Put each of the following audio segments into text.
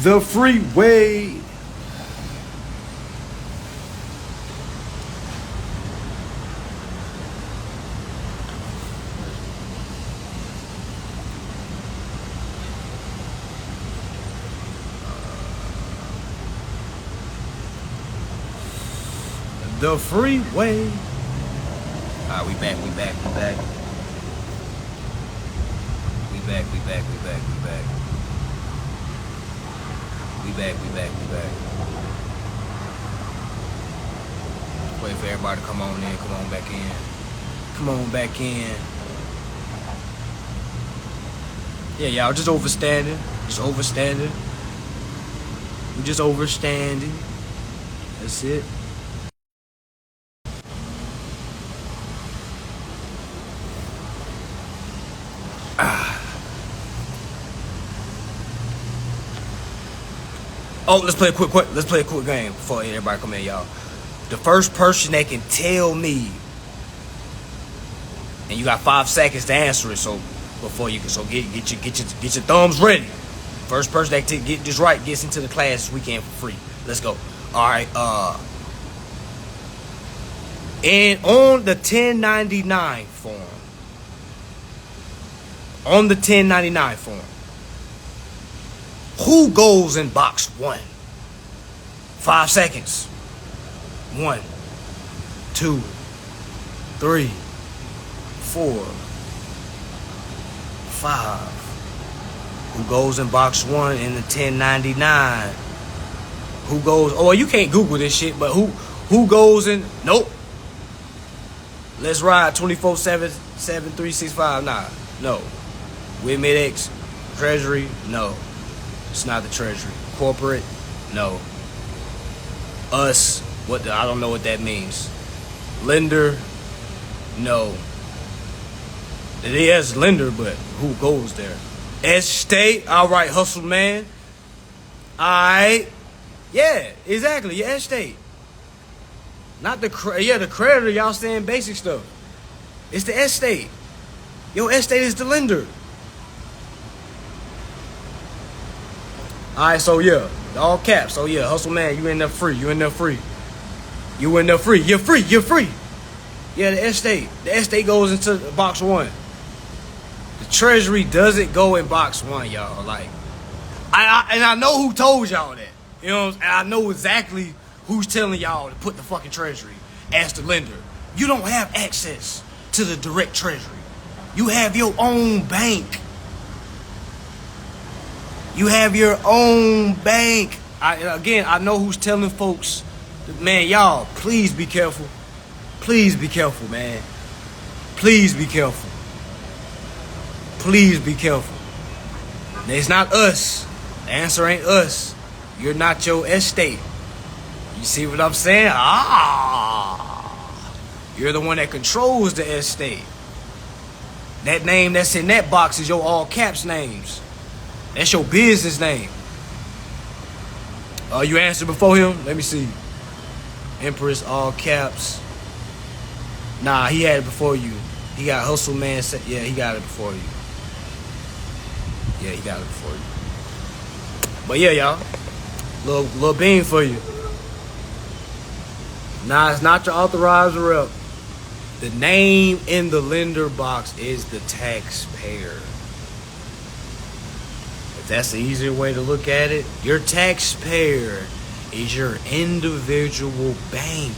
The freeway. The freeway. Alright, we back. We back. We back. We back. We back. We back. We back. We back. We back. We back. Wait for everybody to come on in. Come on back in. Come on back in. Yeah, y'all just overstanding. Just overstanding. We just overstanding. That's it. Oh, let's play a quick game before everybody come in, y'all. The first person that can tell me, and you got 5 seconds to answer it, so before you can, so get your thumbs ready. First person that can get this right gets into the class this weekend for free. Let's go. All right. And on the 1099 form. On the 1099 form. Who goes in box 1? 5 seconds. 1, 2, 3, 4, 5. Who goes in box 1 in the 1099? Who goes? Oh, you can't Google this shit, but who goes in? Nope. Let's ride 24/7, 365. Nah, no. With MidX, Treasury, no. It's not the Treasury. Corporate, no. Us, I don't know what that means. Lender, no. It is lender, but who goes there? Estate, all right, hustle man. All right, yeah, exactly, your estate. Not the the creditor. Y'all saying basic stuff. It's the estate. Your estate is the lender. Alright, so yeah, all caps. So yeah, hustle man, you in there free. You in there free. You in there free. You're free. You're free. Yeah, the estate. The estate goes into box 1. The Treasury doesn't go in box 1, y'all. Like, I know who told y'all that. You know, and I know exactly who's telling y'all to put the fucking Treasury as the lender. You don't have access to the direct Treasury. You have your own bank. You have your own bank. I know who's telling folks, man, y'all, please be careful. Please be careful, man. Please be careful. Please be careful. It's not us. The answer ain't us. You're not your estate. You see what I'm saying? You're the one that controls the estate. That name that's in that box is your all caps names. That's your business name. You answered before him? Let me see. Empress, all caps. Nah, he had it before you. He got hustle man. Yeah, he got it before you. Yeah, he got it before you. But yeah, y'all. Little bean for you. Nah, it's not your authorized rep. The name in the lender box is the taxpayer. If that's the easier way to look at it, your taxpayer is your individual bank.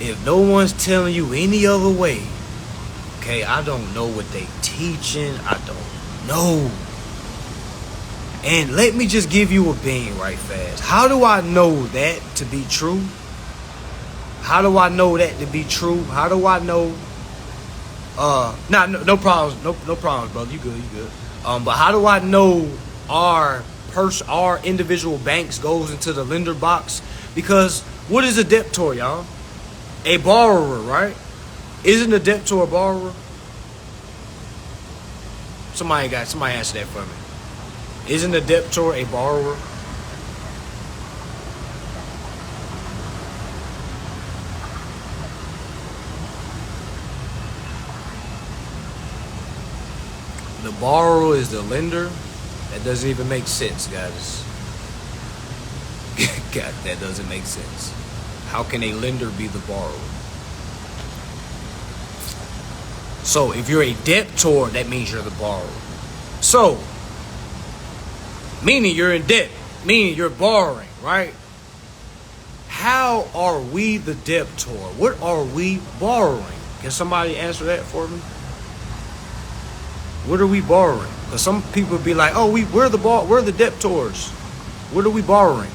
If no one's telling you any other way, okay, I don't know what they teaching. I don't know. And let me just give you a bean right fast. How do I know that to be true? How do I know that to be true? How do I know? No problems. No problems, brother. You good. But how do I know our individual banks goes into the lender box? Because what is a debtor, y'all? A borrower, right? Isn't a debtor a borrower? Somebody answer that for me. Isn't a debtor a borrower? The borrower is the lender. That doesn't even make sense, guys. God, that doesn't make sense. How can a lender be the borrower? So if you're a debtor, that means you're the borrower. So, meaning you're in debt, meaning you're borrowing, right? How are we the debtor? What are we borrowing? Can somebody answer that for me? What are we borrowing? Because some people be like, "Oh, we're the debtors." What are we borrowing?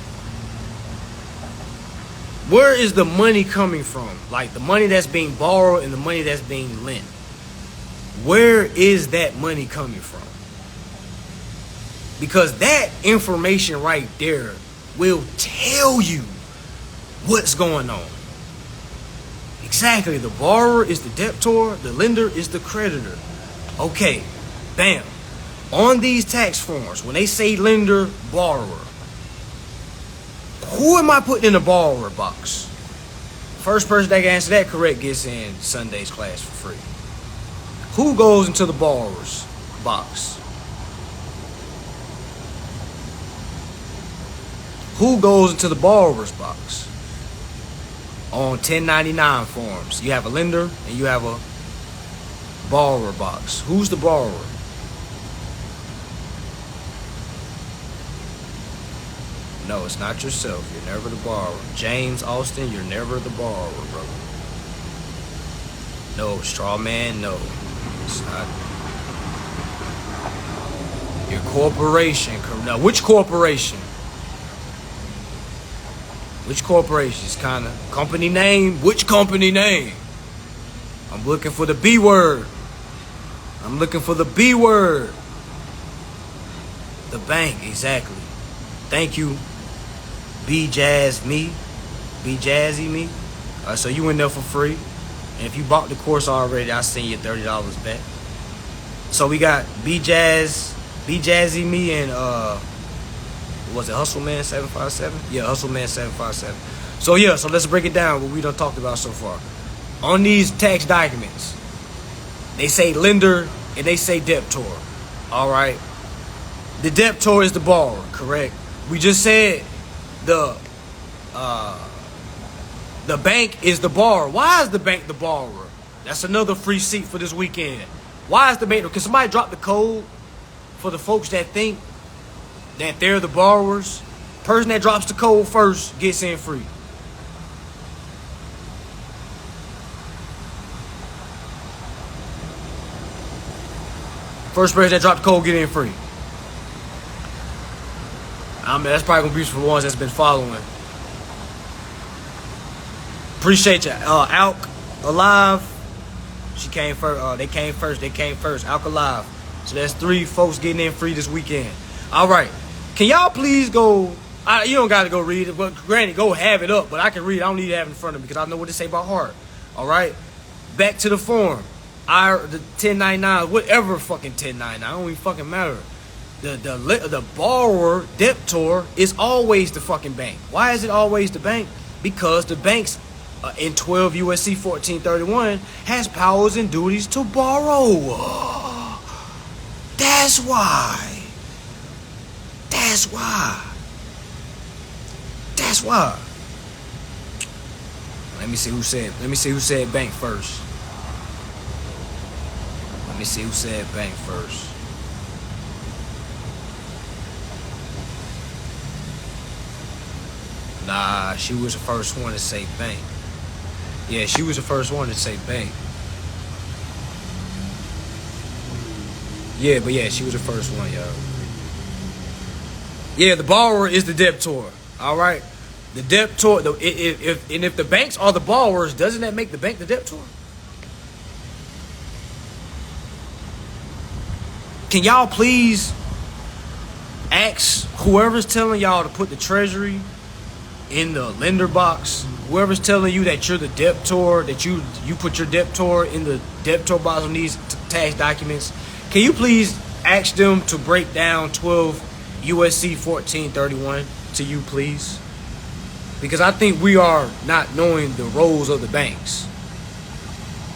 Where is the money coming from? Like the money that's being borrowed and the money that's being lent. Where is that money coming from? Because that information right there will tell you what's going on. Exactly. The borrower is the debtor. The lender is the creditor. Okay. Bam. On these tax forms, when they say lender, borrower, who am I putting in the borrower box? First person that can answer that correct gets in Sunday's class for free. Who goes into the borrower's box? Who goes into the borrower's box? On 1099 forms, you have a lender and you have a borrower box. Who's the borrower? No, it's not yourself. You're never the borrower. James Austin, you're never the borrower, brother. No, straw man, no. It's not. Your corporation. Now, which corporation? Which corporation? It's kind of company name. Which company name? I'm looking for the B word. I'm looking for the B word. The bank, exactly. Thank you. Be Jazzy me. So you in there for free. And if you bought the course already, I'll send you $30 back. So we got Be Jazzy me, and was it Hustle Man 757? Yeah, Hustle Man 757. So yeah, so let's break it down what we done talked about so far. On these tax documents, they say lender and they say debtor. All right. The debtor is the borrower, correct? We just said the bank is the borrower. Why is the bank the borrower? That's another free seat for this weekend. Why is the bank? Can somebody drop the code for the folks that think that they're the borrowers? Person that drops the code first gets in free. First person that dropped the code get in free. I mean, that's probably gonna be for the ones that's been following. Appreciate you, Alk Alive. She came first. They came first. Alk Alive. So that's 3 folks getting in free this weekend. All right. Can y'all please go? You don't got to go read it, but granted, go have it up. But I can read it. I don't need to have it in front of me because I know what to say by heart. All right. Back to the form. The 1099, whatever fucking 1099. Don't even fucking matter. The borrower, debtor, is always the fucking bank. Why is it always the bank? Because the banks in 12 USC 1431 has powers and duties to borrow. That's why. That's why. That's why. Let me see who said bank first. Let me see who said bank first. Nah, she was the first one to say bank. Yeah, she was the first one to say bank. Yeah, but yeah, she was the first one, yo. Yeah, the borrower is the debtor. All right, the debtor. If the banks are the borrowers, doesn't that make the bank the debtor? Can y'all please ask whoever's telling y'all to put the treasury in the lender box, whoever's telling you that you're the debtor, that you put your debtor in the debtor box on these tax documents, can you please ask them to break down 12 USC 1431 to you, please? Because I think we are not knowing the roles of the banks.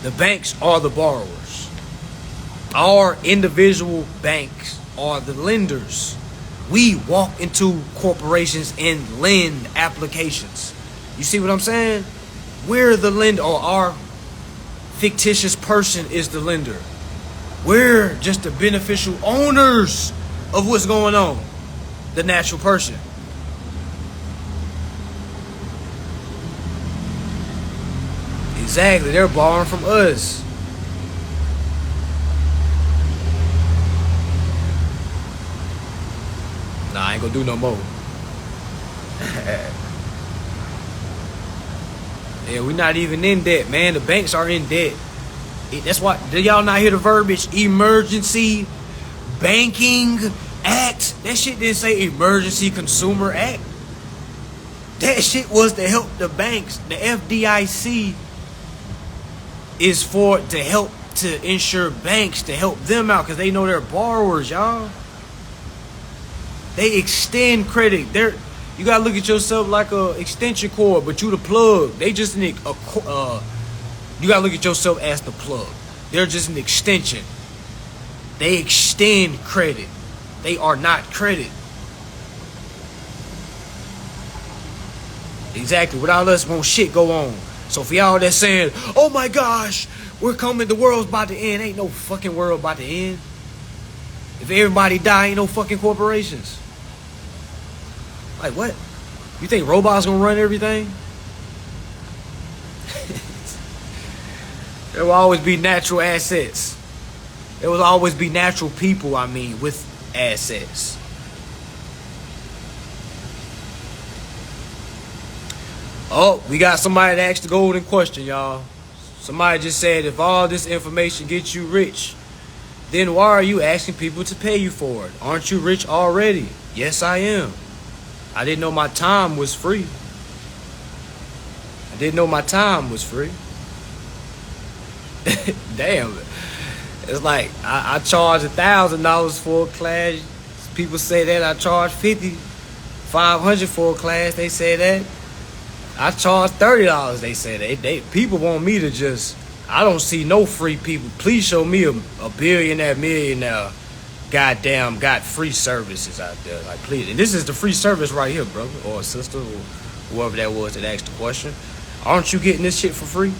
The banks are the borrowers. Our individual banks are the lenders. We walk into corporations and lend applications. You see what I'm saying? We're the lender, or our fictitious person is the lender. We're just the beneficial owners of what's going on. The natural person. Exactly, they're borrowing from us. Nah, I ain't gonna do no more. Yeah, we're not even in debt, man. The banks are in debt. That's why, did y'all not hear the verbiage? Emergency Banking Act. That shit didn't say Emergency Consumer Act. That shit was to help the banks. The FDIC is for to help to insure banks, to help them out, because they know they're borrowers, y'all. They extend credit. You gotta look at yourself like a extension cord, but you the plug. They just you gotta look at yourself as the plug. They're just an extension. They extend credit. They are not credit. Exactly. Without us, won't shit go on. So for y'all that's saying, oh my gosh, we're coming, the world's about to end. Ain't no fucking world about to end. If everybody die, ain't no fucking corporations. Like what? You think robots gonna run everything? There will always be natural assets. There will always be natural people, with assets. Oh, we got somebody that asked the golden question, y'all. Somebody just said, if all this information gets you rich, then why are you asking people to pay you for it? Aren't you rich already? Yes, I am. I didn't know my time was free. I didn't know my time was free. Damn. It's like, I charge $1,000 for a class. People say that. I charge $500 for a class. They say that. I charge $30. They say that. People want me to just, I don't see no free people. Please show me a billionaire, millionaire, goddamn, got free services out there. Like, please. And this is the free service right here, brother, or sister, or whoever that was that asked the question. Aren't you getting this shit for free?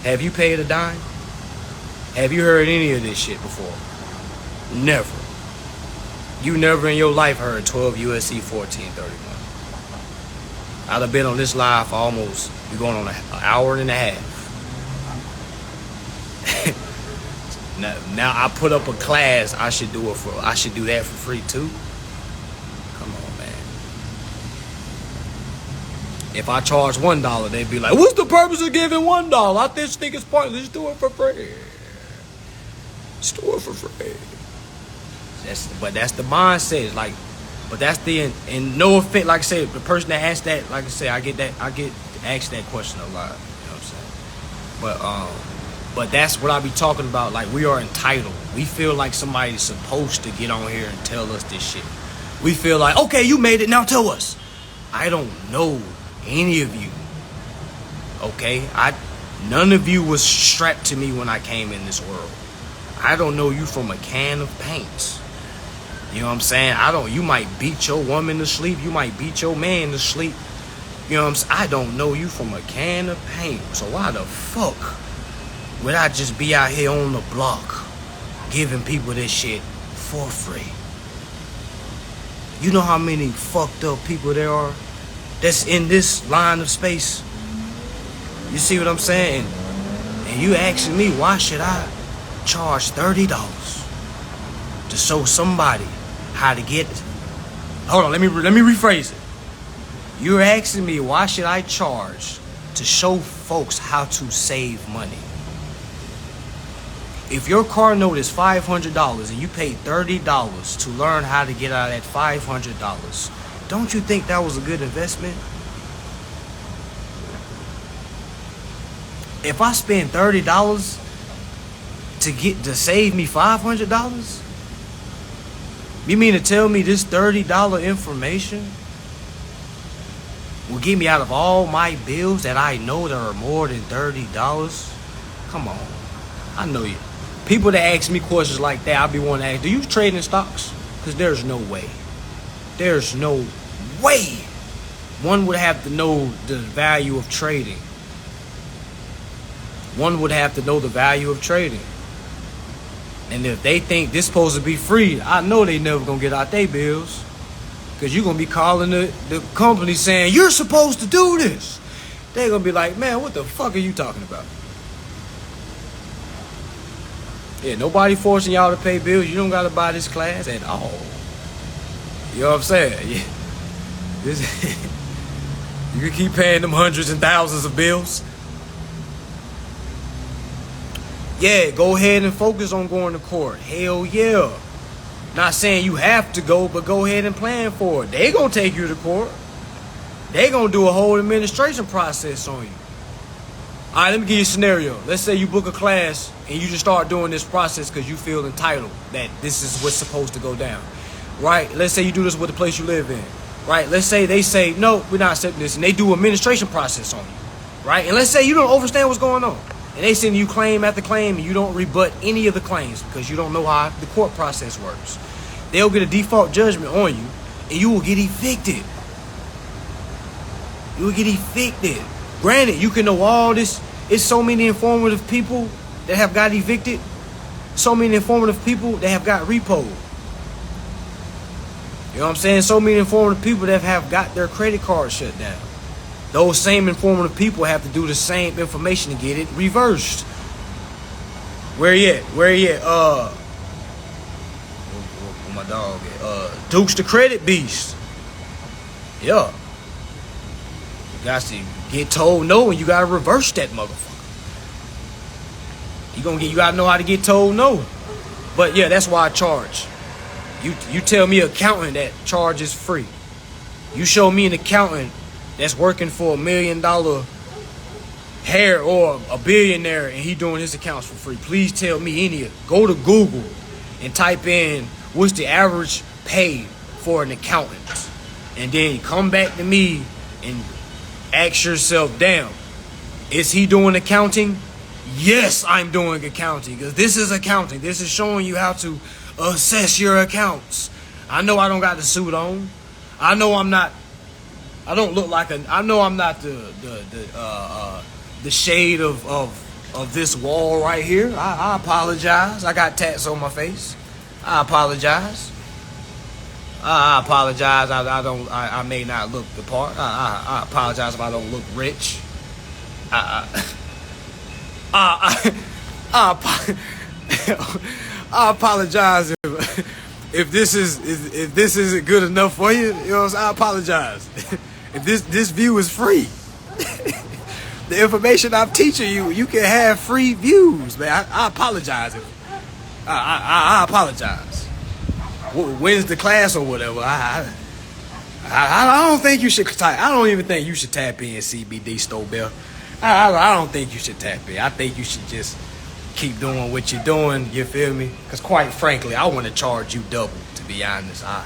Have you paid a dime? Have you heard any of this shit before? Never. You never in your life heard 12 USC 1431. I'd have been on this live for almost, we're going on an hour and a half. Now I put up a class, I should do that for free too. Come on, man. If I charge $1, they'd be like, what's the purpose of giving $1? I just think it's pointless. Just do it for free. Just do it for free. But that's the mindset. It's like, but that's the, and no offense, like I said, the person that asked that, like I said, I get asked that question a lot. You know what I'm saying? But that's what I be talking about. Like, we are entitled. We feel like somebody's supposed to get on here and tell us this shit. We feel like, okay, you made it, now tell us. I don't know any of you. Okay? None of you was strapped to me when I came in this world. I don't know you from a can of paint. You know what I'm saying? You might beat your woman to sleep. You might beat your man to sleep. You know what I'm saying? I don't know you from a can of paint. So why the fuck would I just be out here on the block giving people this shit for free? You know how many fucked up people there are that's in this line of space? You see what I'm saying? And you asking me, why should I charge $30 to show somebody how to get it? Hold on, let me rephrase it. You're asking me, why should I charge to show folks how to save money? If your car note is $500 and you paid $30 to learn how to get out of that $500, don't you think that was a good investment? If I spend $30 to save me $500, you mean to tell me this $30 information will get me out of all my bills that I know that are more than $30? Come on. I know you. People that ask me questions like that, I'll be wanting to ask, do you trade in stocks? Because there's no way. There's no way one would have to know the value of trading. One would have to know the value of trading. And if they think this supposed to be free, I know they never gonna get out their bills. Because you're gonna be calling the company saying, you're supposed to do this. They're gonna be like, man, what the fuck are you talking about? Yeah, nobody forcing y'all to pay bills. You don't gotta buy this class at all. You know what I'm saying? Yeah. You can keep paying them hundreds and thousands of bills. Yeah, go ahead and focus on going to court. Hell yeah. Not saying you have to go, but go ahead and plan for it. They gonna take you to court. They gonna do a whole administration process on you. All right, let me give you a scenario. Let's say you book a class and you just start doing this process because you feel entitled that this is what's supposed to go down. Right? Let's say you do this with the place you live in. Right? Let's say they say, no, we're not accepting this. And they do administration process on you. Right? And let's say you don't understand what's going on. And they send you claim after claim and you don't rebut any of the claims because you don't know how the court process works. They'll get a default judgment on you and you will get evicted. You will get evicted. Granted, you can know all this. It's so many informative people that have got evicted. So many informative people that have got repoed. You know what I'm saying? So many informative people that have got their credit card shut down. Those same informative people have to do the same information to get it reversed. Where you at? Where you at? Where my dog at? Duke's the credit beast. Yeah. You got to get told no and you gotta reverse that motherfucker. You gotta know how to get told no. But yeah, that's why I charge. You tell me an accountant that charges free. You show me an accountant that's working for $1 million hair or a billionaire and he doing his accounts for free. Please tell me any of it. Go to Google and type in what's the average pay for an accountant. And then come back to me and ask yourself, damn, is he doing accounting? Yes, I'm doing accounting because this is accounting. This is showing you how to assess your accounts. I know I don't got the suit on. I know I'm not. I don't look like I know I'm not the shade of this wall right here. I apologize. I got tats on my face. I apologize. I apologize. I may not look the part. I apologize if I don't look rich. I apologize if this isn't good enough for you. You know what I'm saying? I apologize. If this view is free. The information I'm teaching you, you can have free views, man. I apologize. I apologize. When's the class or whatever? I don't think you should type. I don't even think you should tap in CBD Stobel. I don't think you should tap in. I think you should just keep doing what you're doing. You feel me? Because quite frankly, I want to charge you double. To be honest, I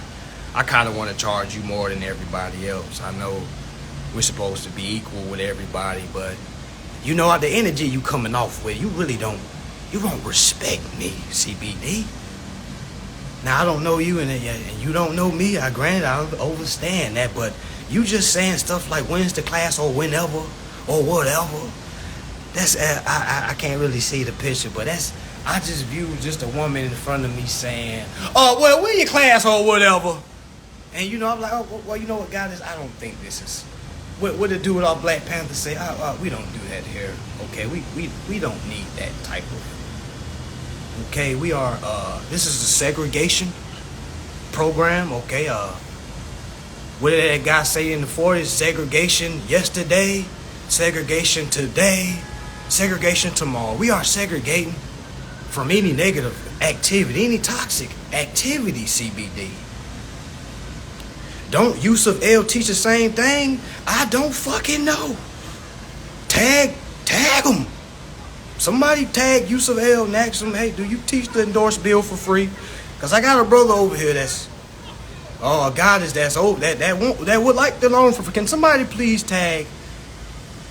kind of want to charge you more than everybody else. I know we're supposed to be equal with everybody, but you know the energy you coming off with, you don't respect me, CBD. Now I don't know you and you don't know me. I understand that, but you just saying stuff like when's the class or whenever or whatever. That's I can't really see the picture, but I just view just a woman in front of me saying, "Oh well, when your class or whatever," and I'm like, "Oh well, you know what, God is? I don't think this is." What to do with our Black Panthers say? We don't do that here. Okay, we don't need that type of. Okay, we are. This is a segregation program. Okay, what did that guy say in the 40s? Segregation yesterday, segregation today, segregation tomorrow. We are segregating from any negative activity, any toxic activity. CBD. Don't Yusuf L teach the same thing? I don't fucking know. Tag them. Somebody tag Yusuf L and ask him, hey, do you teach the endorsed bill for free? Because I got a brother over here that's, a goddess that's old, that would like to learn for free. Can somebody please tag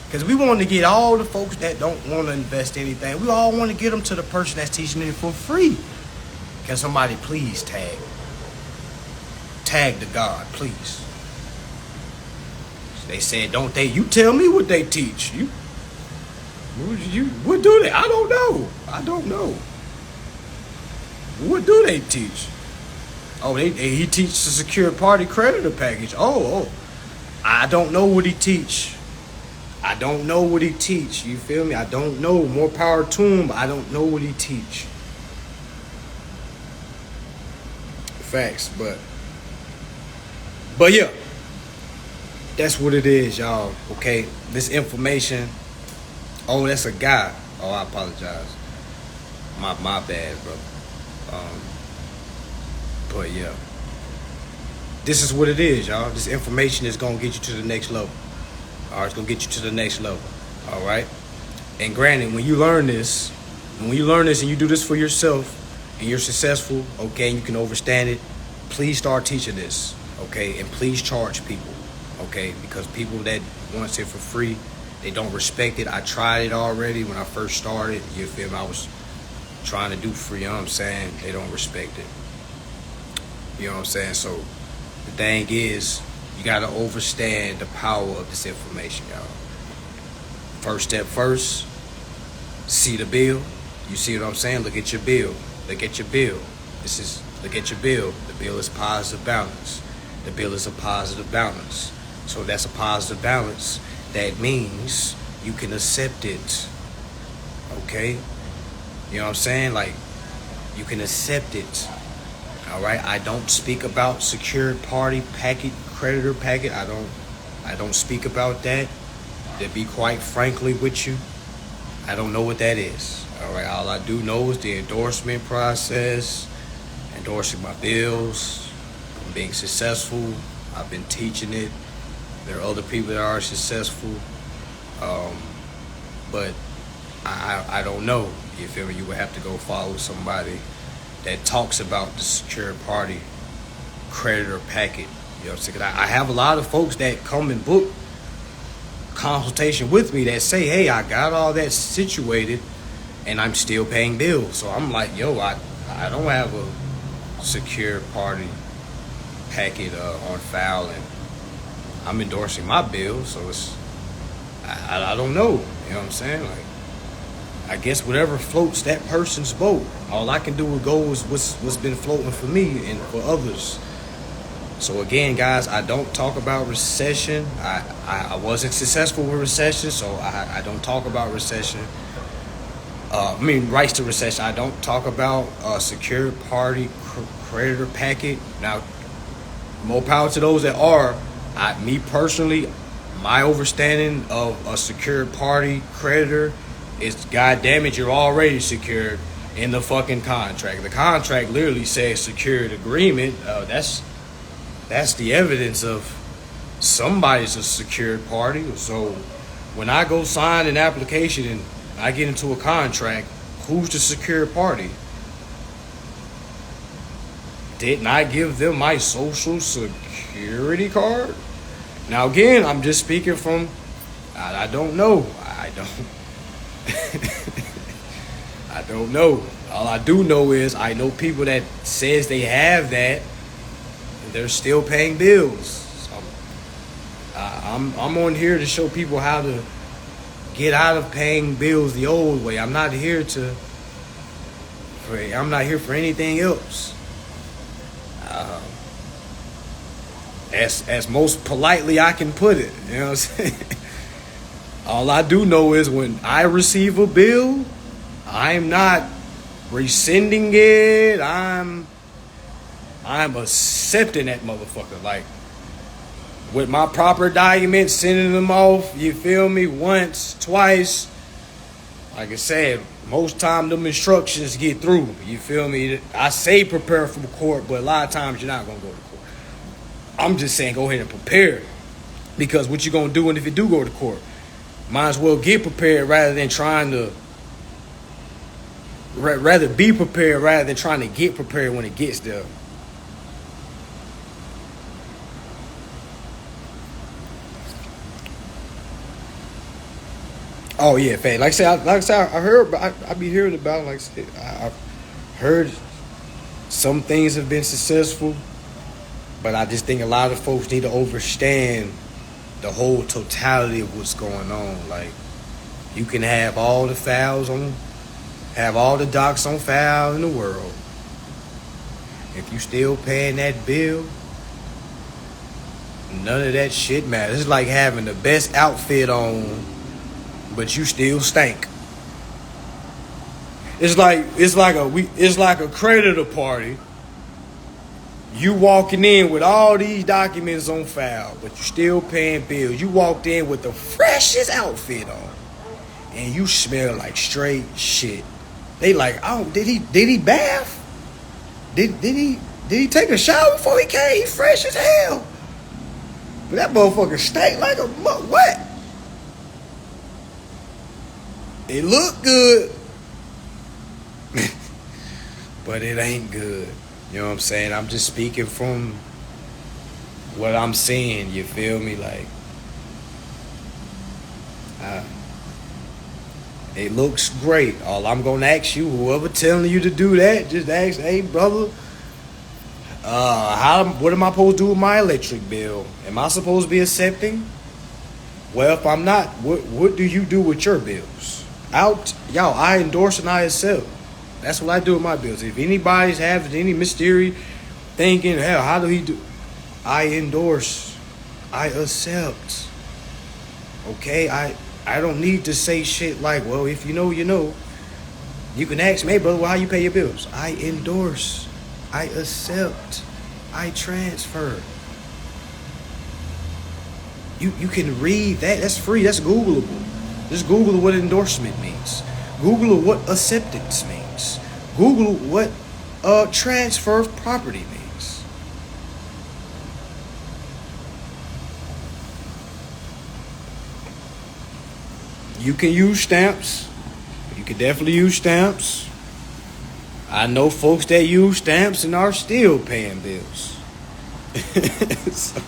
Because we want to get all the folks that don't want to invest anything. We all want to get them to the person that's teaching it for free. Can somebody please tag the God, please? They said, don't they? You tell me what they teach. What do they? I don't know. I don't know. What do they teach? Oh, he teaches the secure party creditor package. Oh, I don't know what he teach. I don't know what he teach. You feel me? I don't know. More power to him, but I don't know what he teach. Facts, but yeah. That's what it is, y'all. Okay, this information. Oh, that's a guy. Oh, I apologize. My bad, bro. But yeah, this is what it is, y'all. This information is gonna get you to the next level. All right, it's gonna get you to the next level. All right. And granted, when you learn this, and you do this for yourself, and you're successful, okay, and you can understand it, please start teaching this, okay, and please charge people. Okay, because people that want it for free, they don't respect it. I tried it already when I first started. You feel me? I was trying to do free, you know what I'm saying? They don't respect it. You know what I'm saying? So the thing is, you got to understand the power of this information, y'all. First step first, see the bill. You see what I'm saying? Look at your bill. Look at your bill. Look at your bill. The bill is positive balance. The bill is a positive balance. So that's a positive balance. That means you can accept it. Okay? You know what I'm saying? Like, you can accept it. All right? I don't speak about secured party packet, creditor packet. I don't speak about that. To be quite frankly with you, I don't know what that is. All right? All I do know is the endorsement process, endorsing my bills, being successful. I've been teaching it. There are other people that are successful, but I don't know. You feel me? You would have to go follow somebody that talks about the secure party creditor packet. You know what I'm saying? I have a lot of folks that come and book consultation with me that say, hey, I got all that situated and I'm still paying bills. So I'm like, yo, I don't have a secure party packet on file, and I'm endorsing my bill, so it's I don't know. You know what I'm saying? Like, I guess whatever floats that person's boat. All I can do is go is what's been floating for me and for others. So again, guys, I don't talk about recession. I wasn't successful with recession, so I don't talk about recession. Rights to recession. I don't talk about secure party creditor packet. Now, more power to those that are. Me personally, my understanding of a secured party creditor is, God damn it, you're already secured in the fucking contract. The contract literally says secured agreement. That's the evidence of somebody's a secured party. So when I go sign an application and I get into a contract, who's the secured party? Didn't I give them my social security card? Now again, I'm just speaking from, I don't know. I don't know. All I do know is I know people that says they have that, and they're still paying bills. So I'm on here to show people how to get out of paying bills the old way. I'm not here for anything else. As most politely I can put it, you know what I'm saying? All I do know is when I receive a bill, I'm not rescinding it. I'm accepting that motherfucker. Like, with my proper documents, sending them off, you feel me, once, twice. Like I said, most time them instructions get through, you feel me? I say prepare for court, but a lot of times you're not going to go to court. I'm just saying go ahead and prepare, because what you going to do if you do go to court? Might as well get prepared rather than trying to, rather be prepared rather than trying to get prepared when it gets there. Oh yeah, fact. Like I said, I heard. I be hearing about. Like I said, I've heard some things have been successful, but I just think a lot of folks need to understand the whole totality of what's going on. Like, you can have all the files on, have all the docs on file in the world. If you still paying that bill, none of that shit matters. It's like having the best outfit on, but you still stink. It's like a creditor party. You walking in with all these documents on file, but you still paying bills. You walked in with the freshest outfit on, and you smell like straight shit. They like, oh, did he bath? Did he take a shower before he came? He fresh as hell. But that motherfucker stank like a what? It look good, but it ain't good. You know what I'm saying? I'm just speaking from what I'm seeing. You feel me? Like, it looks great. All I'm gonna ask you, whoever telling you to do that, just ask, hey brother, what am I supposed to do with my electric bill? Am I supposed to be accepting? Well, if I'm not, what do you do with your bills? I endorse and I accept. That's what I do with my bills. If anybody's having any mystery thinking, hell, how do he do? I endorse. I accept. Okay? I don't need to say shit like, well, if you know, you know. You can ask me, hey, brother, well, how you pay your bills? I endorse. I accept. I transfer. You can read that. That's free. That's Googleable. Just Google what endorsement means. Google what acceptance means. Google what transfer of property means. You can use stamps. You can definitely use stamps. I know folks that use stamps and are still paying bills. So,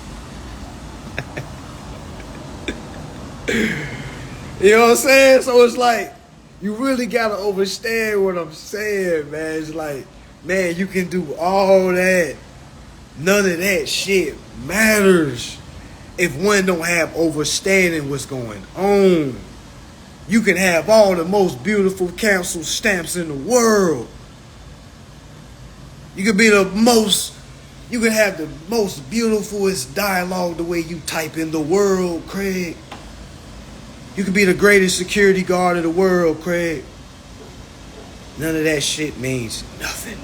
you know what I'm saying? So it's like, you really gotta understand what I'm saying, man. It's like, man, you can do all that. None of that shit matters if one don't have understanding what's going on. You can have all the most beautiful council stamps in the world. You can have the most beautifulest dialogue the way you type in the world, Craig. You could be the greatest security guard of the world, Craig. None of that shit means nothing.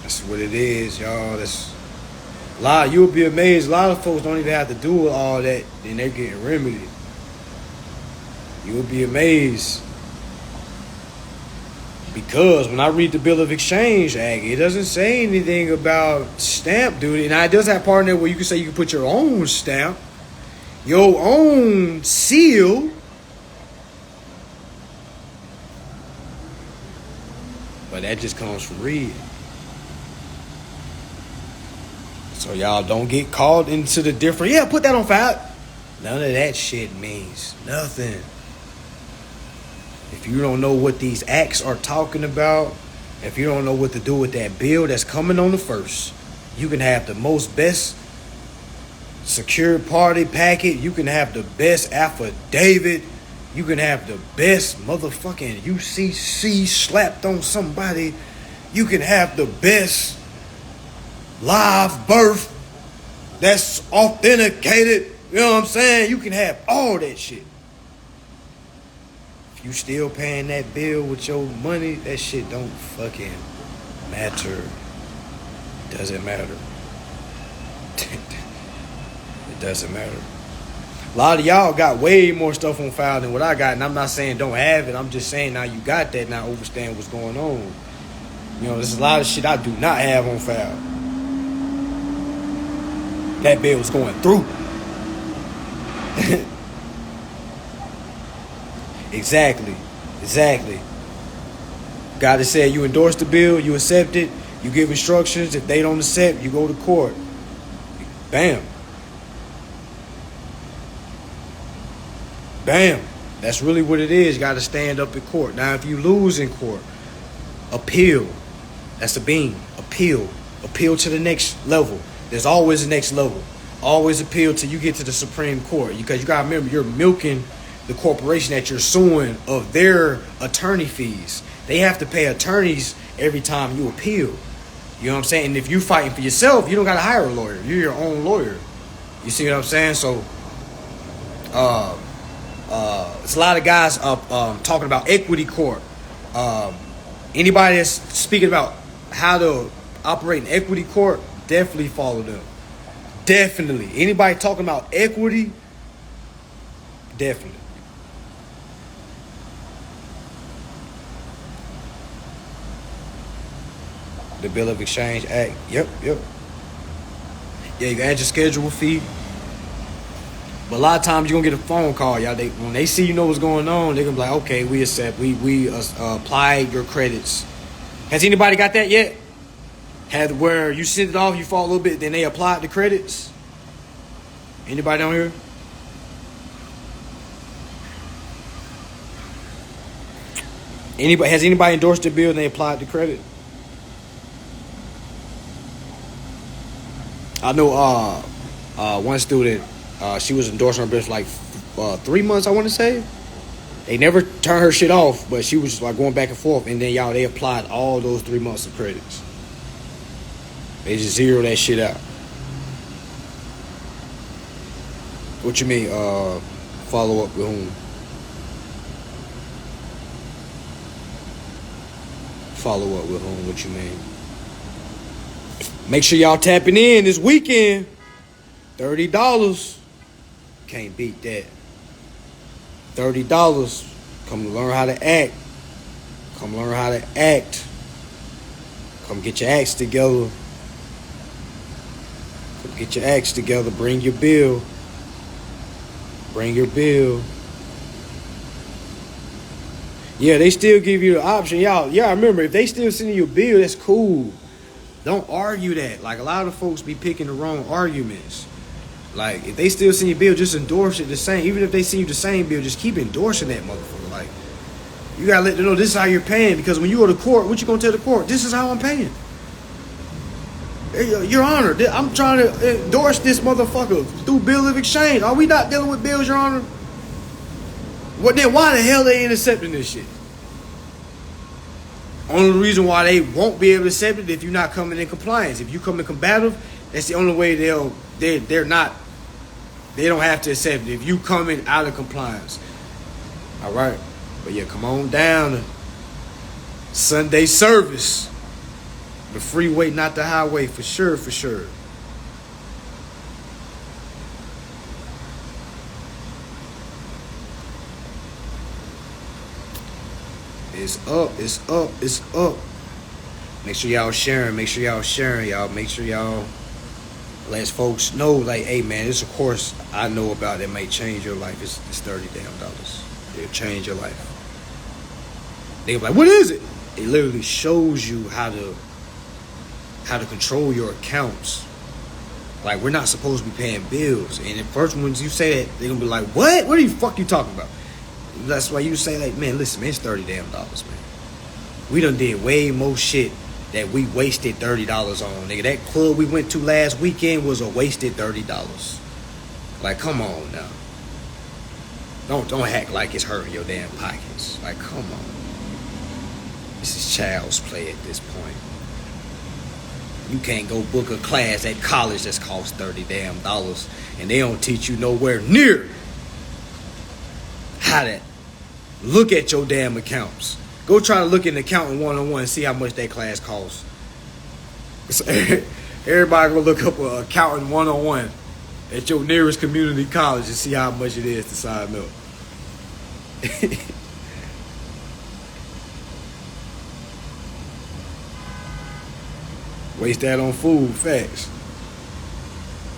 That's what it is, y'all. You'll be amazed. A lot of folks don't even have to do all that, and they're getting remedied. You'll be amazed. Because when I read the Bill of Exchange Act, it doesn't say anything about stamp duty. Now, it does have part in there where you can say you can put your own stamp, your own seal. But that just comes from reading. So y'all don't get caught into the different, yeah, put that on file. None of that shit means nothing. If you don't know what these acts are talking about, if you don't know what to do with that bill that's coming on the 1st, you can have the most best secured party packet. You can have the best affidavit. You can have the best motherfucking UCC slapped on somebody. You can have the best live birth that's authenticated. You know what I'm saying? You can have all that shit. If you still paying that bill with your money, that shit don't fucking matter. Doesn't matter. It doesn't matter. A lot of y'all got way more stuff on file than what I got, and I'm not saying don't have it. I'm just saying now you got that, now understand what's going on. You know, there's a lot of shit I do not have on file. That bill's going through. Exactly. God has said you endorse the bill, you accept it, you give instructions. If they don't accept, you go to court. Bam. Bam. That's really what it is. You got to stand up in court. Now, if you lose in court, appeal. That's the beam. Appeal. Appeal to the next level. There's always a next level. Always appeal till you get to the Supreme Court. Because you got to remember, you're milking the corporation that you're suing of their attorney fees. They have to pay attorneys every time you appeal. You know what I'm saying? And if you're fighting for yourself, you don't got to hire a lawyer. You're your own lawyer. You see what I'm saying? So, it's a lot of guys talking about equity court. Anybody that's speaking about how to operate in equity court, definitely follow them. Definitely. Anybody talking about equity, definitely. The Bill of Exchange Act. Yep. Yeah, you can add your schedule fee. But a lot of times you're going to get a phone call, y'all. When they see you know what's going on, they're going to be like, okay, we accept. We apply your credits. Has anybody got that yet? Had where you send it off, you fall a little bit, then they applied the credits? Anybody down here? Has anybody endorsed the bill and they applied the credit? I know one student, she was endorsing her bill for like 3 months, I want to say. They never turned her shit off, but she was like going back and forth. And then they applied all those 3 months of credits. They just zeroed that shit out. What you mean, follow up with whom? Follow up with whom? What you mean? Make sure y'all tapping in this weekend. $30. Can't beat that. $30. Come learn how to act. Come learn how to act. Come get your acts together. Come get your acts together. Bring your bill. Bring your bill. Yeah, they still give you the option. Y'all, remember, if they still sending you a bill, that's cool. Don't argue that. Like, a lot of folks be picking the wrong arguments. Like, if they still send you a bill, just endorse it the same. Even if they send you the same bill, just keep endorsing that motherfucker. Like, you gotta let them know this is how you're paying. Because when you go to court, what you gonna tell the court? This is how I'm paying. Hey, Your Honor, I'm trying to endorse this motherfucker through bill of exchange. Are we not dealing with bills, Your Honor? Well, then why the hell they ain't accepting this shit? Only reason why they won't be able to accept it if you're not coming in compliance. If you come in combative, that's the only way they don't have to accept it. If you coming out of compliance. All right. But yeah, come on down to Sunday service. The freeway, not the highway, for sure, for sure. It's up, it's up, it's up. Make sure y'all sharing, y'all. Make sure y'all let folks know, like, hey man, this a course I know about that may change your life. It's $30 damn. It'll change your life. They be like, what is it? It literally shows you how to control your accounts. Like, we're not supposed to be paying bills. And at first, when you say that, they're gonna be like, what? What the fuck you talking about? That's why you say, like, man, listen, man, it's $30 damn, man. We done did way more shit that we wasted $30 on, nigga. That club we went to last weekend was a wasted $30. Like, come on now. Don't act like it's hurting your damn pockets. Like, come on. This is child's play at this point. You can't go book a class at college that's cost $30 damn, and they don't teach you nowhere near how to look at your damn accounts. Go try to look at an accountant 101 and see how much that class costs. Everybody go look up an accountant 101 at your nearest community college and see how much it is to sign up. Waste that on food, facts.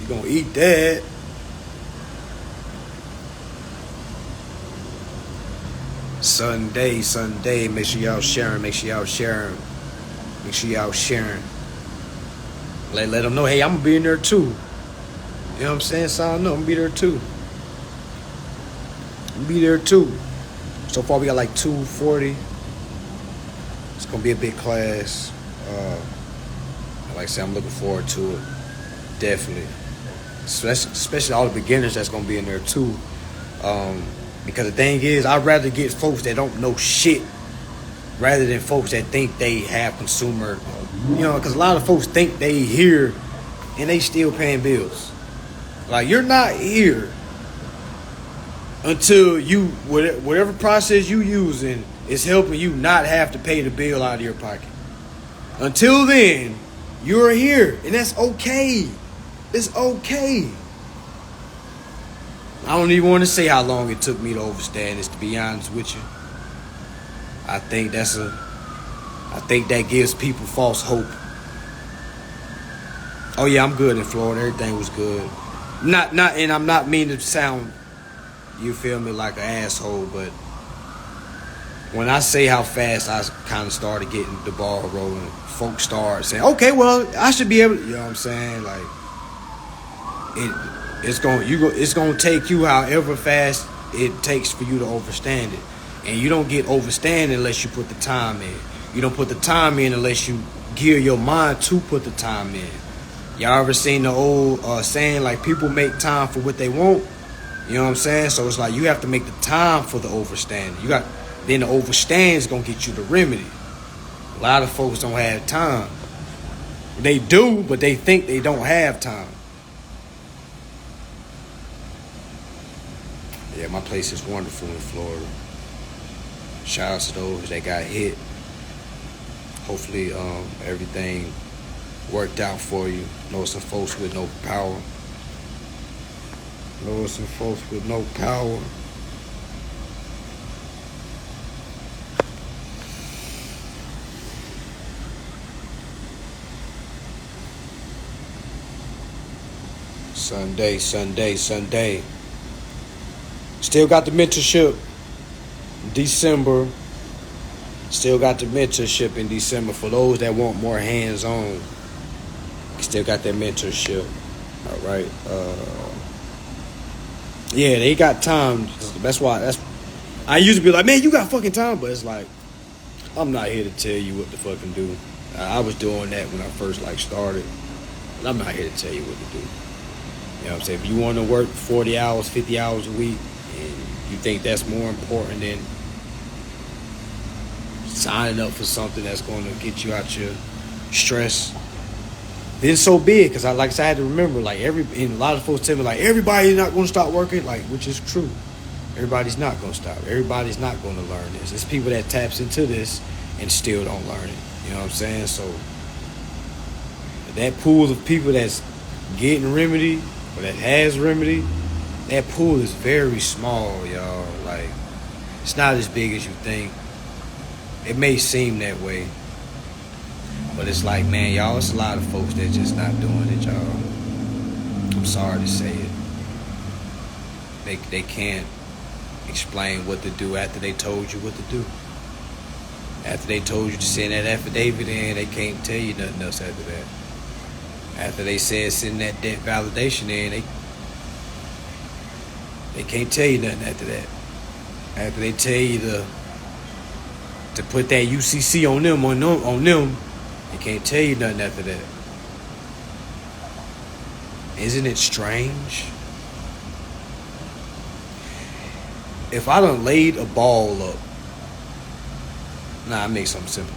You gonna eat that. Sunday. Make sure y'all sharing. Let them know, hey, I'm gonna be in there too. You know what I'm saying? Sign up. I'm gonna be there too. So far we got like 240. It's gonna be a big class. Like I said, I'm looking forward to it. Definitely. Especially all the beginners that's gonna be in there too. Because the thing is, I'd rather get folks that don't know shit rather than folks that think they have consumer. Because a lot of folks think they here and they still paying bills. Like, you're not here until you, whatever process you using is helping you not have to pay the bill out of your pocket. Until then, you're here, and that's okay. It's okay. I don't even want to say how long it took me to understand this, to be honest with you. I think that gives people false hope. Oh yeah, I'm good in Florida. Everything was good. And I'm not meaning to sound, you feel me, like an asshole, but when I say how fast I kind of started getting the ball rolling, folks start saying, okay, well, I should be able to, you know what I'm saying? Like, it's gonna take you however fast it takes for you to understand it. And you don't get overstanding unless you put the time in. You don't put the time in unless you gear your mind to put the time in. Y'all ever seen the old saying, like, people make time for what they want? You know what I'm saying? So it's like you have to make the time for the overstanding. Then the overstand is gonna get you the remedy. A lot of folks don't have time. They do, but they think they don't have time. Yeah, my place is wonderful in Florida. Shout out to those that got hit. Hopefully everything worked out for you. Know some folks with no power. Sunday. Still got the mentorship. December. Still got the mentorship in December for those that want more hands-on. Still got that mentorship. All right. Yeah, they got time. I used to be like, man, you got fucking time, but it's like, I'm not here to tell you what to fucking do. I was doing that when I first started, but I'm not here to tell you what to do. You know what I'm saying? If you want to work 40 hours, 50 hours a week, and you think that's more important than signing up for something that's going to get you out your stress, then so be it. Because I had to remember, and a lot of folks tell me, everybody's not going to stop working, which is true. Everybody's not going to stop. Everybody's not going to learn this. It's people that taps into this and still don't learn it. You know what I'm saying? So that pool of people that's getting remedy, or that has remedy, that pool is very small, y'all. It's not as big as you think. It may seem that way, but it's man, y'all, it's a lot of folks that just not doing it, y'all. I'm sorry to say it. They can't explain what to do after they told you what to do. After they told you to send that affidavit in, they can't tell you nothing else after that. After they said send that debt validation in, they can't tell you nothing after that. After they tell you to put that UCC on them, they can't tell you nothing after that. Isn't it strange? If I done laid a ball up, I make something simple.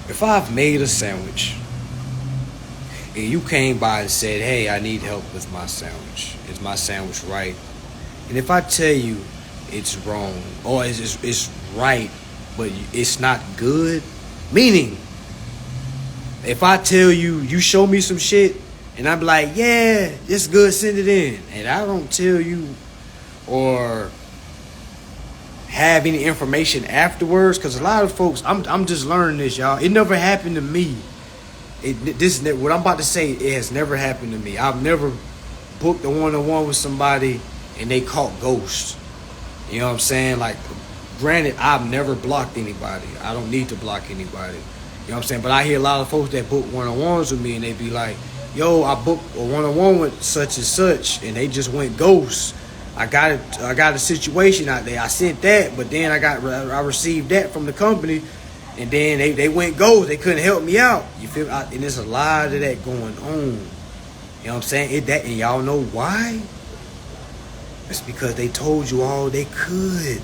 If I've made a sandwich and you came by and said, hey, I need help with my sandwich. Is my sandwich right? And if I tell you it's wrong, or it's right, but it's not good, meaning, if I tell you, you show me some shit, and I'm like, yeah, it's good, send it in, and I don't tell you or have any information afterwards, because a lot of folks, I'm just learning this, y'all. It never happened to me. What I'm about to say, it has never happened to me. I've never booked a one-on-one with somebody and they caught ghosts. You know what I'm saying? Granted, I've never blocked anybody. I don't need to block anybody. You know what I'm saying? But I hear a lot of folks that book one-on-ones with me and they be like, yo, I booked a one-on-one with such and such, and they just went ghost. I got a situation out there. I sent that, but then I received that from the company, and then they went ghost. They couldn't help me out. You feel? And there's a lot of that going on. You know what I'm saying? And y'all know why? It's because they told you all they could.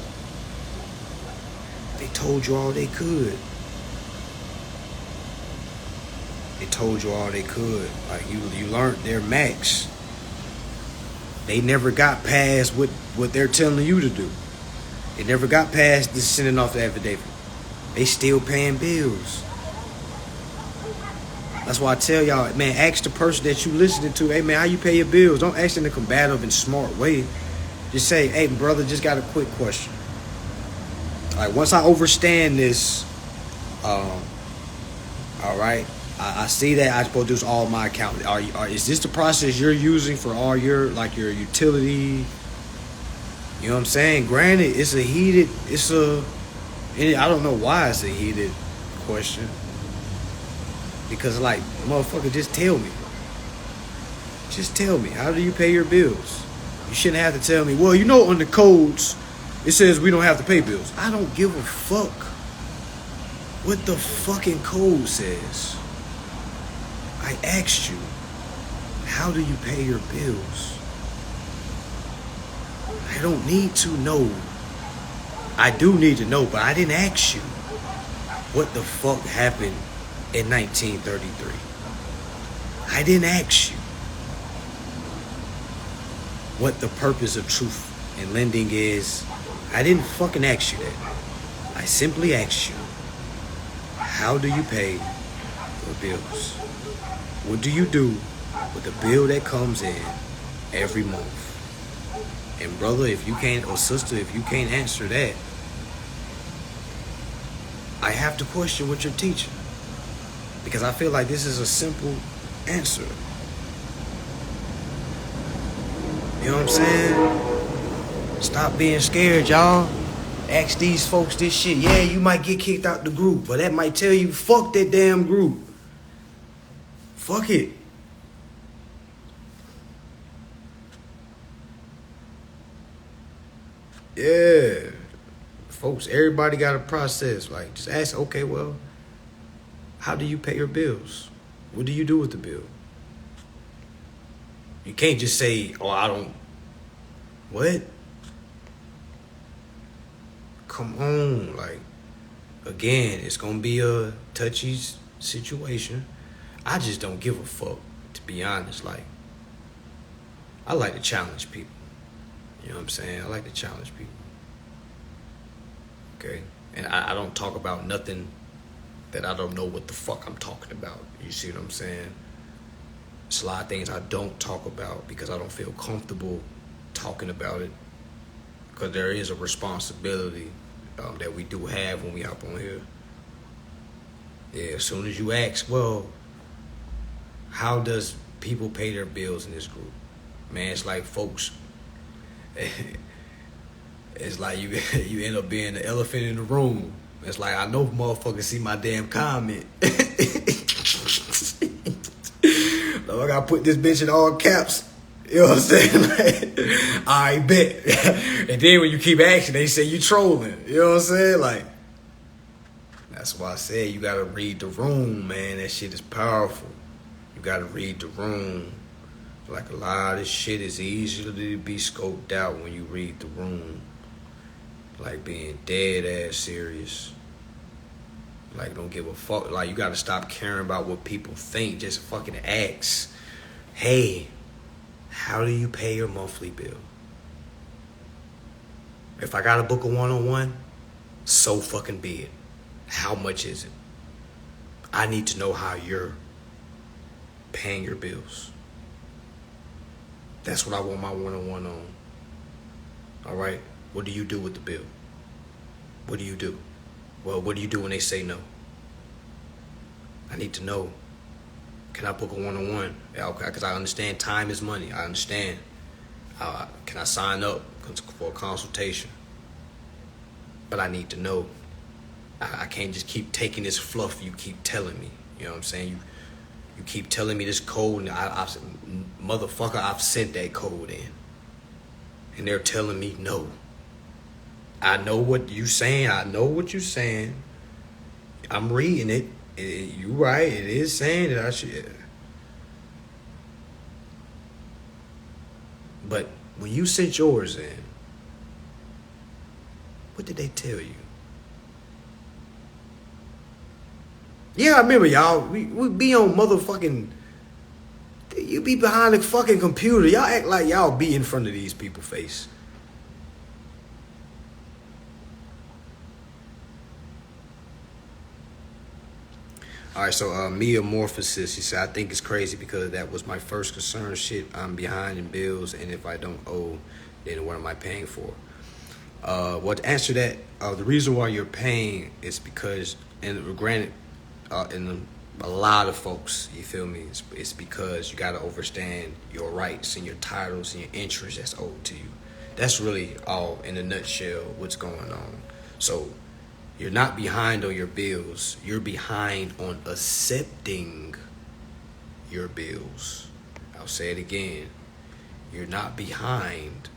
They told you all they could. They told you all they could. Like you learned their max. They never got past what they're telling you to do. They never got past this sending off the affidavit. They still paying bills. That's why I tell y'all, man, ask the person that you listening to, hey man, how you pay your bills? Don't ask in a combative and smart way. Just say, hey brother, just got a quick question. All right, once I understand this, all right, I see that I'm supposed to do all my account. Is this the process you're using for all your utility? You know what I'm saying? Granted, I don't know why it's a heated question. Because like, motherfucker, just tell me. Just tell me, how do you pay your bills? You shouldn't have to tell me, well, you know, on the codes, it says we don't have to pay bills. I don't give a fuck what the fucking code says. I asked you, how do you pay your bills? I don't need to know. I do need to know, but I didn't ask you what the fuck happened in 1933. I didn't ask you what the purpose of truth in lending is. I didn't fucking ask you that. I simply asked you, how do you pay your bills? What do you do with the bill that comes in every month? And brother, if you can't, or sister, if you can't answer that, I have to question what you're teaching. Because I feel like this is a simple answer. You know what I'm saying? Stop being scared, y'all. Ask these folks this shit. Yeah, you might get kicked out the group, but that might tell you, fuck that damn group. Fuck it. Yeah. Folks, everybody got a process. Like, just ask, okay, well, how do you pay your bills? What do you do with the bill? You can't just say, oh, I don't. What? Come on. Like, again, it's going to be a touchy situation. I just don't give a fuck, to be honest. Like, I like to challenge people. You know what I'm saying? I like to challenge people. Okay? And I don't talk about nothing that I don't know what the fuck I'm talking about. You see what I'm saying? There's a lot of things I don't talk about because I don't feel comfortable talking about it. Because there is a responsibility that we do have when we hop on here. Yeah, as soon as you ask, well, how does people pay their bills in this group? Man, it's like folks, it's like you end up being the elephant in the room. It's like, I know motherfuckers see my damn comment. So I gotta put this bitch in all caps. You know what I'm saying? Like, I bet. And then when you keep asking, they say you trolling. You know what I'm saying? Like, that's why I said you gotta read the room, man. That shit is powerful. You gotta read the room. Like, a lot of this shit is easier to be scoped out when you read the room. Like, being dead ass serious. Like, don't give a fuck. Like, you gotta stop caring about what people think. Just fucking ask, hey, how do you pay your monthly bill? If I gotta book a one-on-one, so fucking be it. How much is it? I need to know how you're paying your bills. That's what I want my one-on-one on. All right? What do you do with the bill? What do you do? Well, what do you do when they say no? I need to know. Can I book a one-on-one? Yeah, okay, because I understand time is money. I understand. Can I sign up for a consultation? But I need to know. I can't just keep taking this fluff you keep telling me. You know what I'm saying? You keep telling me this code, and motherfucker, I've sent that code in. And they're telling me no. I know what you saying. I know what you saying. I'm reading it. You right. It is saying that I should. But when you sent yours in, what did they tell you? Yeah, I remember y'all. We be on motherfucking. You be behind the fucking computer. Y'all act like y'all be in front of these people's face. All right, so Meamorphosis, he said, I think it's crazy because that was my first concern. Shit, I'm behind in bills, and if I don't owe, then what am I paying for? Well, to answer that, the reason why you're paying is because, and granted, in a lot of folks, you feel me, it's because you got to understand your rights and your titles and your interests that's owed to you. That's really all, in a nutshell, what's going on. So, you're not behind on your bills. You're behind on accepting your bills. I'll say it again. You're not behind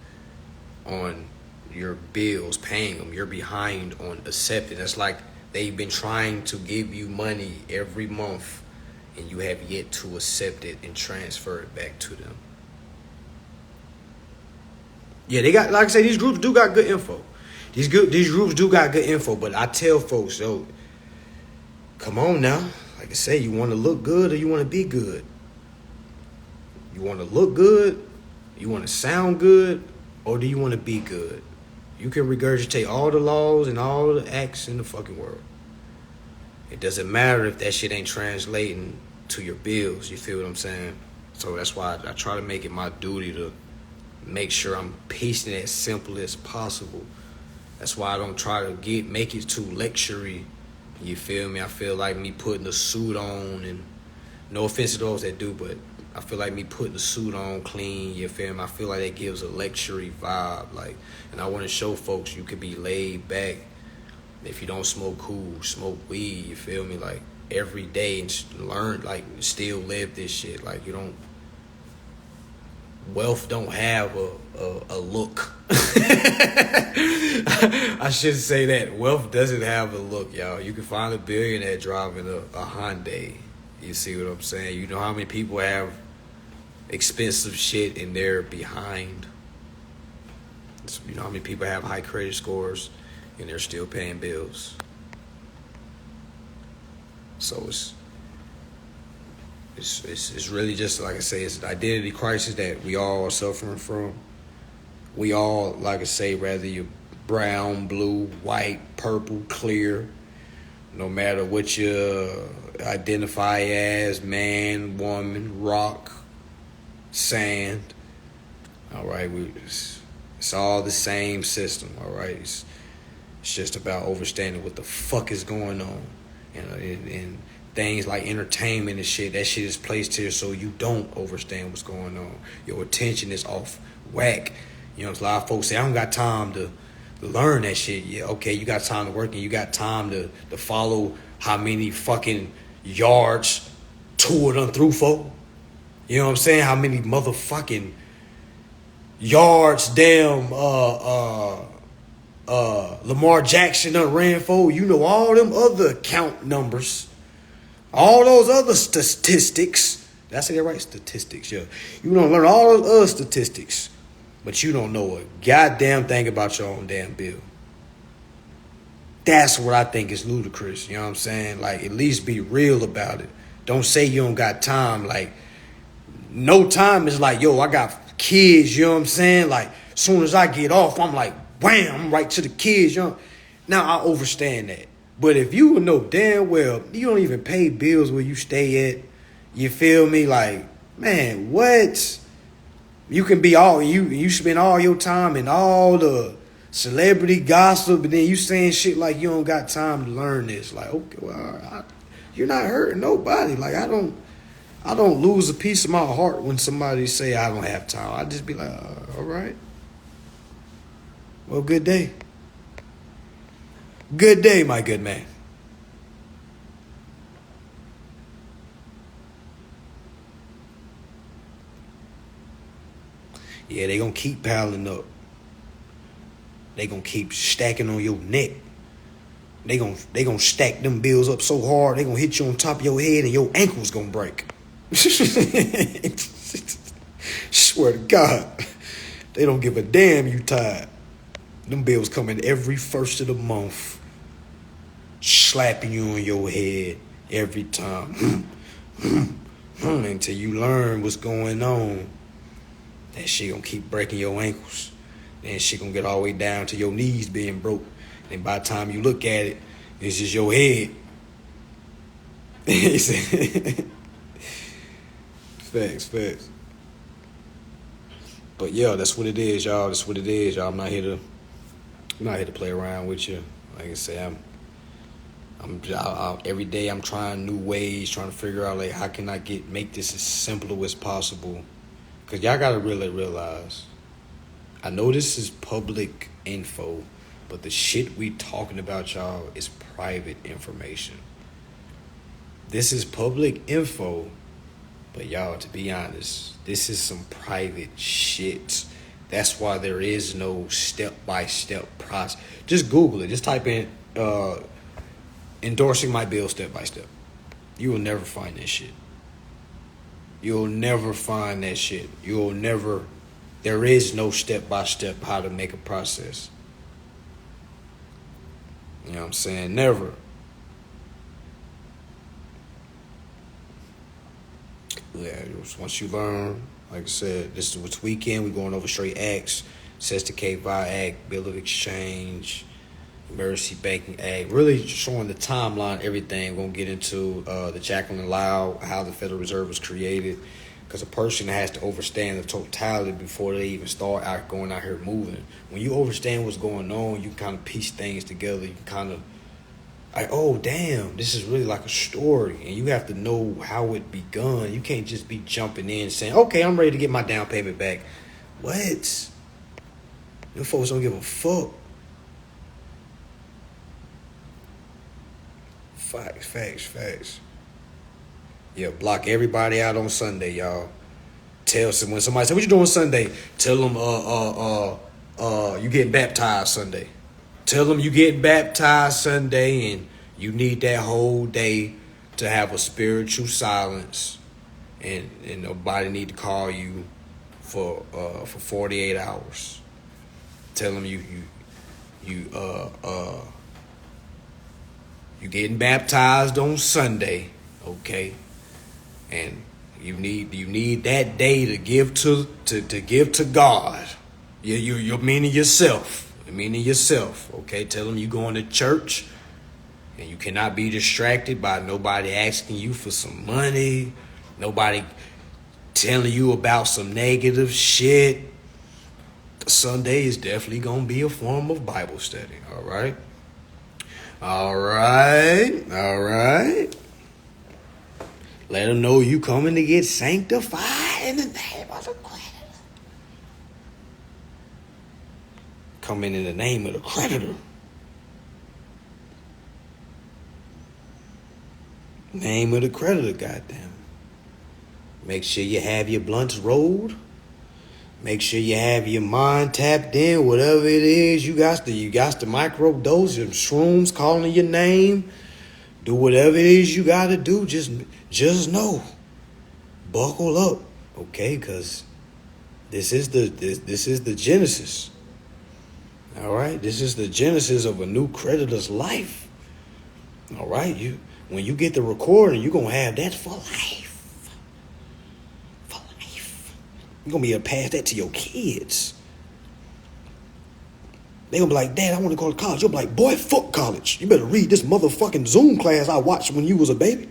on your bills, paying them. You're behind on accepting. That's like they've been trying to give you money every month, and you have yet to accept it and transfer it back to them. Yeah, they got, like I said, these groups do got good info. These groups do got good info, but I tell folks, yo, come on now. Like I say, you want to look good or you want to be good? You want to look good? You want to sound good? Or do you want to be good? You can regurgitate all the laws and all the acts in the fucking world. It doesn't matter if that shit ain't translating to your bills. You feel what I'm saying? So that's why I try to make it my duty to make sure I'm piecing it as simple as possible. That's why I don't try to make it too lectury. You feel me? I feel like me putting a suit on, and no offense to those that do, but I feel like me putting a suit on clean, you feel me? I feel like that gives a luxury vibe. Like, and I want to show folks you could be laid back. If you don't smoke cool, smoke weed, you feel me? Like, every day and learn, like, still live this shit. Like, you don't, wealth don't have a look. I shouldn't say that. Wealth doesn't have a look, y'all. You can find a billionaire driving a Hyundai. You see what I'm saying? You know how many people have expensive shit and they're behind? You know how many people have high credit scores and they're still paying bills? So it's really just, like I say, it's an identity crisis that we all are suffering from. We all, like I say, whether you're brown, blue, white, purple, clear, no matter what you identify as, man, woman, rock, sand, all right, it's all the same system, all right? It's just about understanding what the fuck is going on, you know, and things like entertainment and shit, that shit is placed here so you don't understand what's going on. Your attention is off whack. You know, a lot of folks say, I don't got time to learn that shit. Yeah, okay, you got time to work and you got time to follow how many fucking yards Tour done through for. You know what I'm saying? How many motherfucking yards damn Lamar Jackson done ran for. You know all them other count numbers. All those other statistics. Did I say that right? Statistics, yeah. You don't learn all those other statistics. But you don't know a goddamn thing about your own damn bill. That's what I think is ludicrous. You know what I'm saying? Like, at least be real about it. Don't say you don't got time. Like, no time is like, yo, I got kids. You know what I'm saying? Like, as soon as I get off, I'm like, wham, I'm right to the kids. You know? Now, I understand that. But if you know damn well you don't even pay bills where you stay at, you feel me? Like, man, what? You can be all, you spend all your time in all the celebrity gossip, and then you saying shit like you don't got time to learn this. Like, okay, well, you're not hurting nobody. Like, I don't lose a piece of my heart when somebody say I don't have time. I just be like, all right. Well, good day. Good day, my good man. Yeah, they gonna keep piling up. They gonna keep stacking on your neck. They gonna stack them bills up so hard, they gonna hit you on top of your head and your ankles gonna break. Swear to God. They don't give a damn you tired. Them bills coming every first of the month. Slapping you on your head every time. Until you learn what's going on. That shit gonna keep breaking your ankles. Then shit gonna get all the way down to your knees being broke. And by the time you look at it, it's just your head. Facts. But yeah, that's what it is, y'all. That's what it is, y'all. I'm not here to play around with you. Like I say, every day I'm trying new ways, trying to figure out like how can I make this as simple as possible. Cause y'all gotta really realize, I know this is public info, but the shit we talking about, y'all, is private information. This is public info, but y'all, to be honest, this is some private shit. That's why there is no step-by-step process. Just Google it. Just type in endorsing my bill step-by-step. You will never find that shit. You'll never find that shit. There is no step-by-step how to make a process. You know what I'm saying? Never. Yeah, once you learn, like I said, this weekend we're going over straight acts, Says the K-Vi Act, Bill of Exchange, Emergency Banking Act, really showing the timeline, everything. We're going to get into the Jacqueline Lau, how the Federal Reserve was created, because a person has to understand the totality before they even start going out here moving. When you understand what's going on, you kind of piece things together. You kind of like, oh, damn, this is really like a story. And you have to know how it begun. You can't just be jumping in saying, okay, I'm ready to get my down payment back. What? Them folks don't give a fuck. Facts. Yeah, block everybody out on Sunday, y'all. When somebody say, what you doing Sunday? Tell them, you getting baptized Sunday. Tell them you getting baptized Sunday and you need that whole day to have a spiritual silence, and nobody need to call you for 48 hours. Tell them you getting baptized on Sunday, okay? And you need that day to give to God. You're meaning yourself. Okay? Tell them you going to church and you cannot be distracted by nobody asking you for some money, nobody telling you about some negative shit. Sunday is definitely going to be a form of Bible study, all right? All right. Let them know you coming to get sanctified in the name of the creditor. Coming in the name of the creditor. Name of the creditor, goddamn. Make sure you have your blunts rolled. Make sure you have your mind tapped in. Whatever it is, you got to micro dose your shrooms calling your name. Do whatever it is you got to do. Just know. Buckle up, okay? Because this is the genesis. All right, this is the genesis of a new creditor's life. All right, when you get the recording, you're gonna have that for life. You're going to be able to pass that to your kids. They're going to be like, Dad, I want to go to college. You'll be like, boy, fuck college. You better read this motherfucking Zoom class I watched when you was a baby.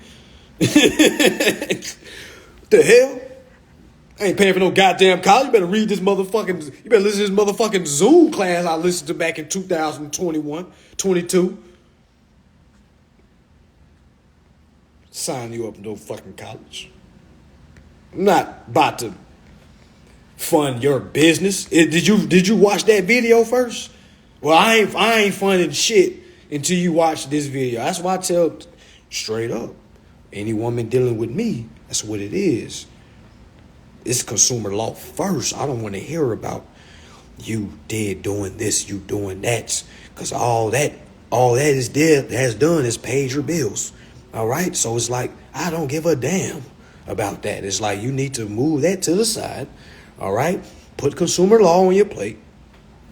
The hell? I ain't paying for no goddamn college. You better read this motherfucking, you better listen to this motherfucking Zoom class I listened to back in 2021, 22. Sign you up in no fucking college. I'm not about to fund your business. Did you watch that video first? Well, I ain't funding shit until you watch this video. That's why I tell straight up, any woman dealing with me, that's what it is. it's consumer law first. I don't want to hear about you doing this, you doing that, because all that has done is paid your bills. All right, so it's like I don't give a damn about that. It's like you need to move that to the side. All right, put consumer law on your plate,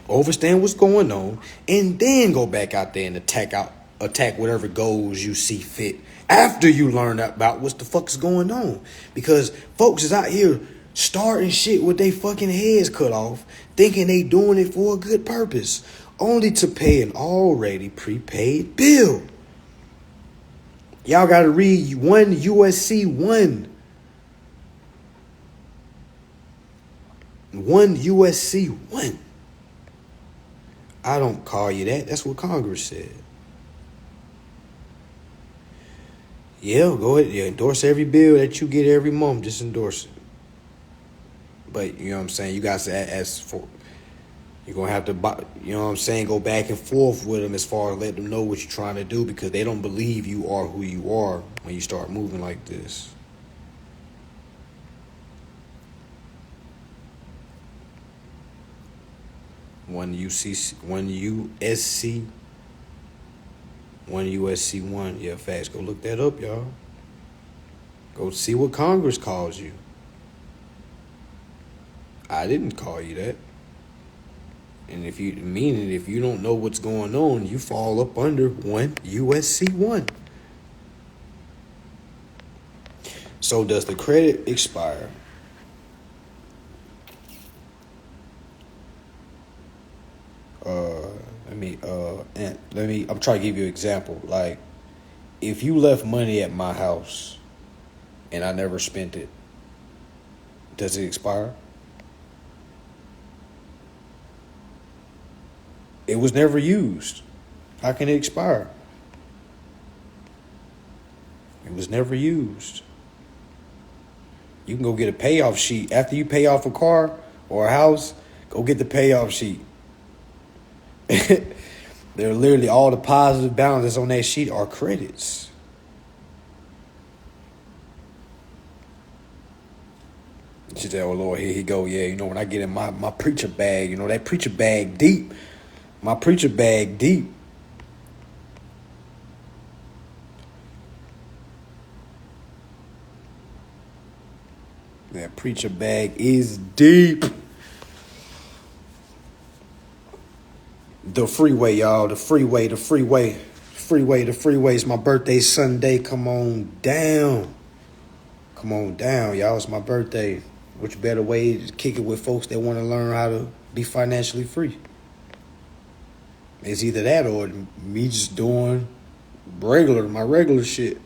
understand what's going on, and then go back out there and attack whatever goals you see fit after you learn about what the fuck's going on. Because folks is out here starting shit with their fucking heads cut off, thinking they doing it for a good purpose, only to pay an already prepaid bill. Y'all gotta read 1 USC 1. 1 USC 1. I don't call you that. That's what Congress said. Yeah, go ahead. Yeah, endorse every bill that you get every month. Just endorse it. But, you know what I'm saying? You guys ask for... You're going to have to, you know what I'm saying, go back and forth with them as far as let them know what you're trying to do, because they don't believe you are who you are when you start moving like this. One USC 1. Yeah, facts. Go look that up, y'all. Go see what Congress calls you. I didn't call you that. And if you don't know what's going on, you fall up under 1 USC 1. So does the credit expire? I'm trying to give you an example. Like, if you left money at my house and I never spent it, does it expire? It was never used. How can it expire? It was never used. You can go get a payoff sheet. After you pay off a car or a house, go get the payoff sheet. They're literally all the positive balances on that sheet are credits. She said, oh, Lord, here he go. Yeah, you know, when I get in my preacher bag, you know, that preacher bag deep. My preacher bag deep. That preacher bag is deep. The freeway, y'all. The freeway. It's my birthday Sunday. Come on down, y'all. It's my birthday. Which better way to kick it with folks that want to learn how to be financially free? It's either that or me just doing my regular shit.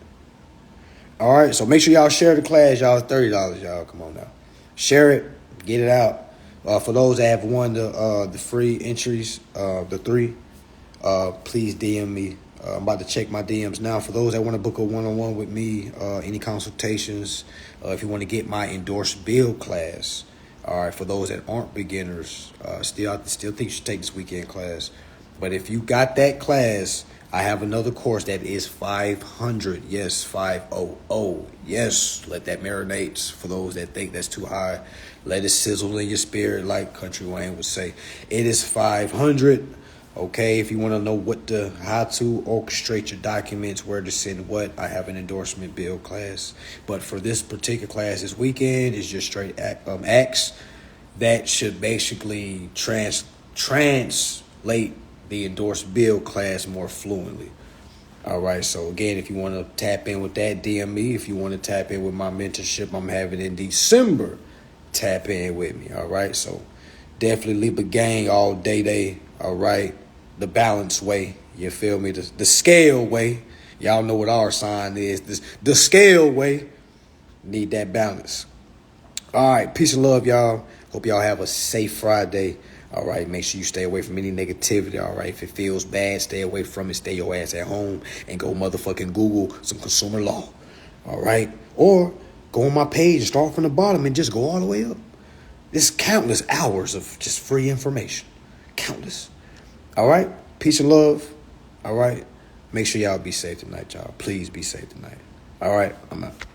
All right, so make sure y'all share the class, y'all. It's $30, y'all. Come on now. Share it. Get it out. For those that have won the free entries, the 3, please DM me. I'm about to check my DMs now. For those that want to book a one-on-one with me, any consultations, if you want to get my endorsed bill class. All right, for those that aren't beginners, still think you should take this weekend class. But if you got that class, I have another course that is 500. Yes, 500. Yes, let that marinate. For those that think that's too high, let it sizzle in your spirit, like Country Wayne would say. It is 500. Okay, if you want to know how to orchestrate your documents, where to send what, I have an endorsement bill class. But for this particular class this weekend, it's just straight acts that should basically translate the endorsed bill class more fluently. All right, so again, if you want to tap in with that, DM me. If you want to tap in with my mentorship I'm having in December, tap in with me. All right, so definitely Libra gang all day. All right, the balance way, you feel me? The scale way. Y'all know what our sign is. The scale way. Need that balance. All right, peace and love, y'all. Hope y'all have a safe Friday. All right, make sure you stay away from any negativity. All right, if it feels bad, stay away from it. Stay your ass at home and go motherfucking Google some consumer law. All right, or go on my page, start from the bottom and just go all the way up. There's countless hours of just free information. Countless. All right, peace and love. All right, make sure y'all be safe tonight, y'all. Please be safe tonight. All right, I'm out.